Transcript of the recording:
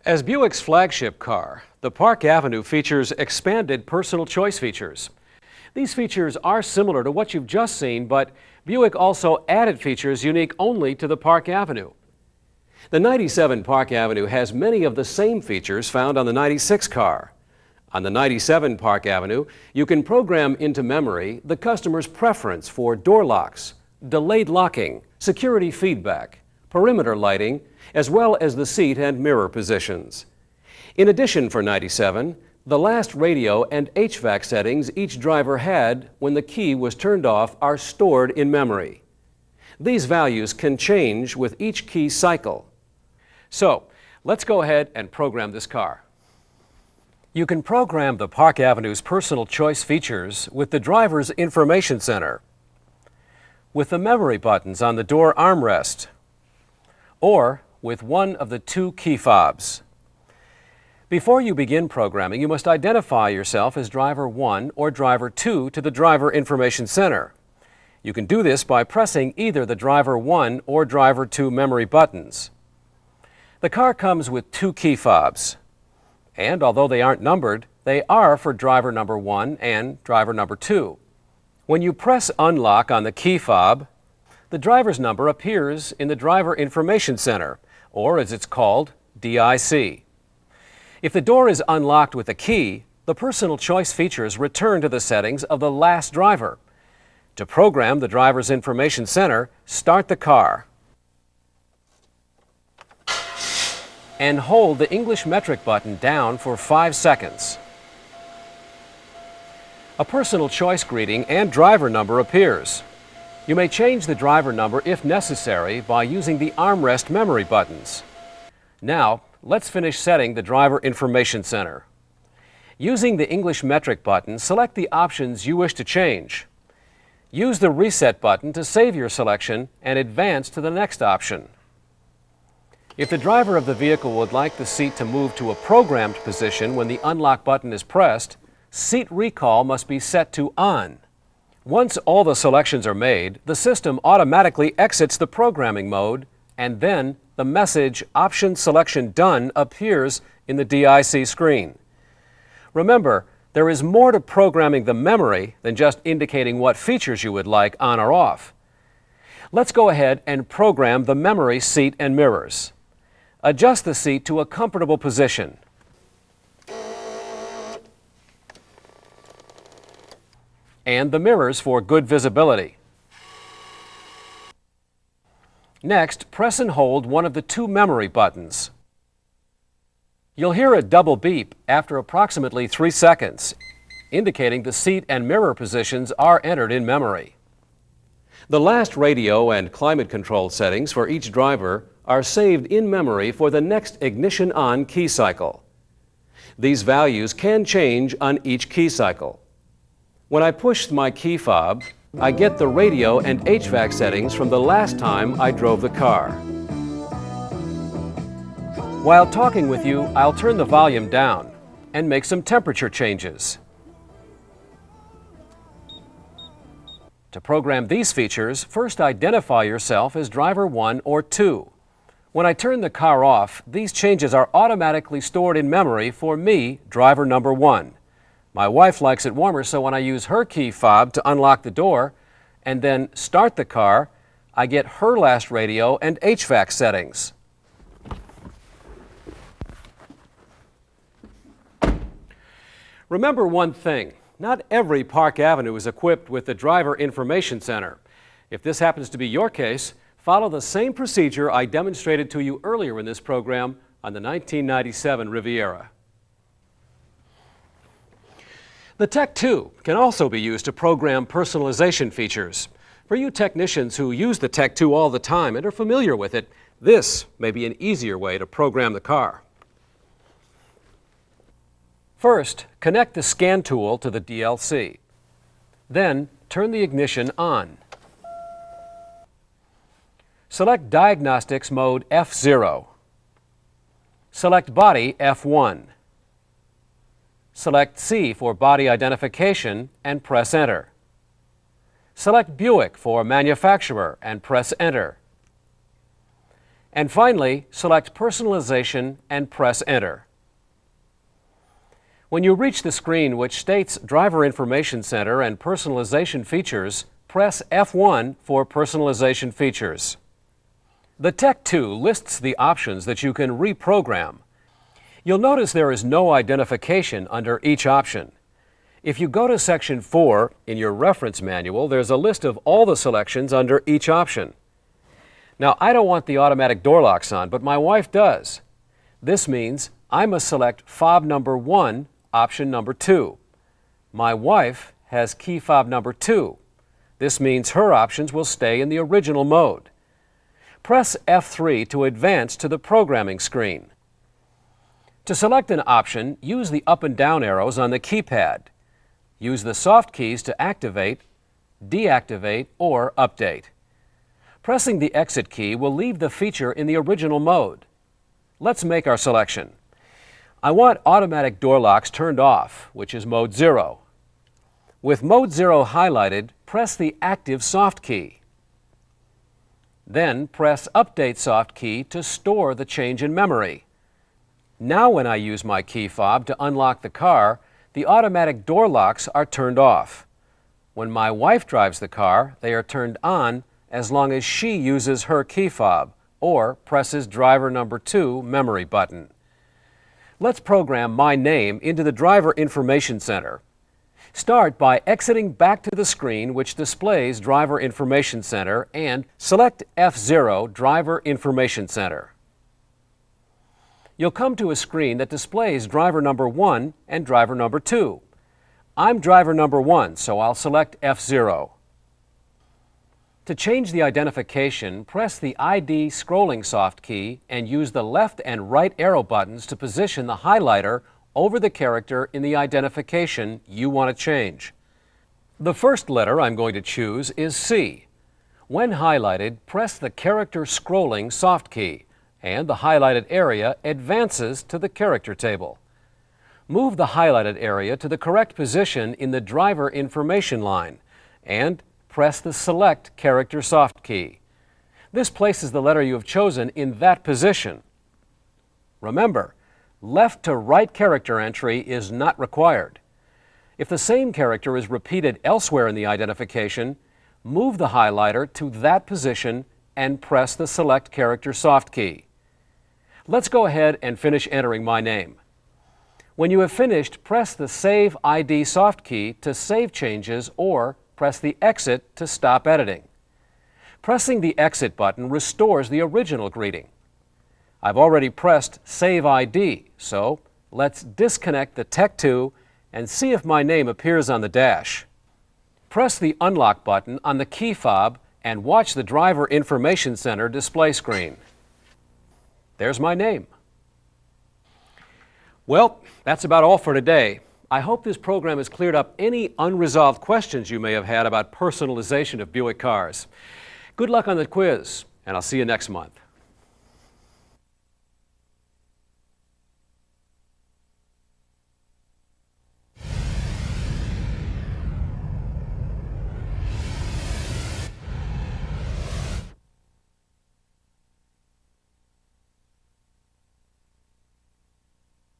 As Buick's flagship car, the Park Avenue features expanded personal choice features. These features are similar to what you've just seen, but Buick also added features unique only to the Park Avenue. The 97 Park Avenue has many of the same features found on the 96 car. On the 97 Park Avenue, you can program into memory the customer's preference for door locks, delayed locking, security feedback, perimeter lighting, as well as the seat and mirror positions. In addition, for 97, the last radio and HVAC settings each driver had when the key was turned off are stored in memory. These values can change with each key cycle. So, let's go ahead and program this car. You can program the Park Avenue's personal choice features with the driver's information center, with the memory buttons on the door armrest, or with one of the two key fobs. Before you begin programming, you must identify yourself as driver 1 or driver 2 to the driver information center. You can do this by pressing either the driver 1 or driver 2 memory buttons. The car comes with two key fobs, and although they aren't numbered, they are for driver number 1 and driver number 2. When you press unlock on the key fob, the driver's number appears in the driver information center, or as it's called, DIC. If the door is unlocked with a key, the personal choice features return to the settings of the last driver. To program the driver's information center, start the car and hold the English metric button down for 5 seconds. A personal choice greeting and driver number appears. You may change the driver number if necessary by using the armrest memory buttons. Now, let's finish setting the driver information center. Using the English metric button, select the options you wish to change. Use the reset button to save your selection and advance to the next option. If the driver of the vehicle would like the seat to move to a programmed position when the unlock button is pressed, seat recall must be set to on. Once all the selections are made, the system automatically exits the programming mode, and then the message Option Selection Done appears in the DIC screen. Remember, there is more to programming the memory than just indicating what features you would like on or off. Let's go ahead and program the memory seat and mirrors. Adjust the seat to a comfortable position. And the mirrors for good visibility. Next, press and hold one of the two memory buttons. You'll hear a double beep after approximately 3 seconds, indicating the seat and mirror positions are entered in memory. The last radio and climate control settings for each driver are saved in memory for the next ignition on key cycle. These values can change on each key cycle. When I push my key fob, I get the radio and HVAC settings from the last time I drove the car. While talking with you, I'll turn the volume down and make some temperature changes. To program these features, first identify yourself as driver 1 or 2. When I turn the car off, these changes are automatically stored in memory for me, driver number 1. My wife likes it warmer, so when I use her key fob to unlock the door and then start the car, I get her last radio and HVAC settings. Remember one thing, not every Park Avenue is equipped with the Driver Information Center. If this happens to be your case, follow the same procedure I demonstrated to you earlier in this program on the 1997 Riviera. The Tech 2 can also be used to program personalization features. For you technicians who use the Tech 2 all the time and are familiar with it, this may be an easier way to program the car. First, connect the scan tool to the DLC. Then, turn the ignition on. Select Diagnostics Mode F0. Select Body F1. Select C for body identification and press Enter. Select Buick for manufacturer and press Enter. And finally, select Personalization and press Enter. When you reach the screen which states Driver Information Center and Personalization Features, press F1 for Personalization Features. The Tech 2 lists the options that you can reprogram. You'll notice there is no identification under each option. If you go to Section 4 in your reference manual, there's a list of all the selections under each option. Now, I don't want the automatic door locks on, but my wife does. This means I must select fob number 1, option number 2. My wife has key fob number 2. This means her options will stay in the original mode. Press F3 to advance to the programming screen. To select an option, use the up and down arrows on the keypad. Use the soft keys to activate, deactivate, or update. Pressing the exit key will leave the feature in the original mode. Let's make our selection. I want automatic door locks turned off, which is mode 0. With mode 0 highlighted, press the active soft key. Then press Update soft key to store the change in memory. Now when I use my key fob to unlock the car, the automatic door locks are turned off. When my wife drives the car, they are turned on as long as she uses her key fob or presses driver number 2 memory button. Let's program my name into the Driver Information Center. Start by exiting back to the screen which displays Driver Information Center and select F0 Driver Information Center. You'll come to a screen that displays driver number 1 and driver number 2. I'm driver number 1, so I'll select F0. To change the identification, press the ID scrolling soft key and use the left and right arrow buttons to position the highlighter over the character in the identification you want to change. The first letter I'm going to choose is C. When highlighted, press the character scrolling soft key, and the highlighted area advances to the character table. Move the highlighted area to the correct position in the driver information line, and press the Select Character soft key. This places the letter you have chosen in that position. Remember, left to right character entry is not required. If the same character is repeated elsewhere in the identification, move the highlighter to that position and press the Select Character soft key. Let's go ahead and finish entering my name. When you have finished, press the Save ID soft key to save changes or press the Exit to stop editing. Pressing the Exit button restores the original greeting. I've already pressed Save ID, so let's disconnect the Tech 2 and see if my name appears on the dash. Press the Unlock button on the key fob and watch the Driver Information Center display screen. There's my name. Well, that's about all for today. I hope this program has cleared up any unresolved questions you may have had about personalization of Buick cars. Good luck on the quiz, and I'll see you next month.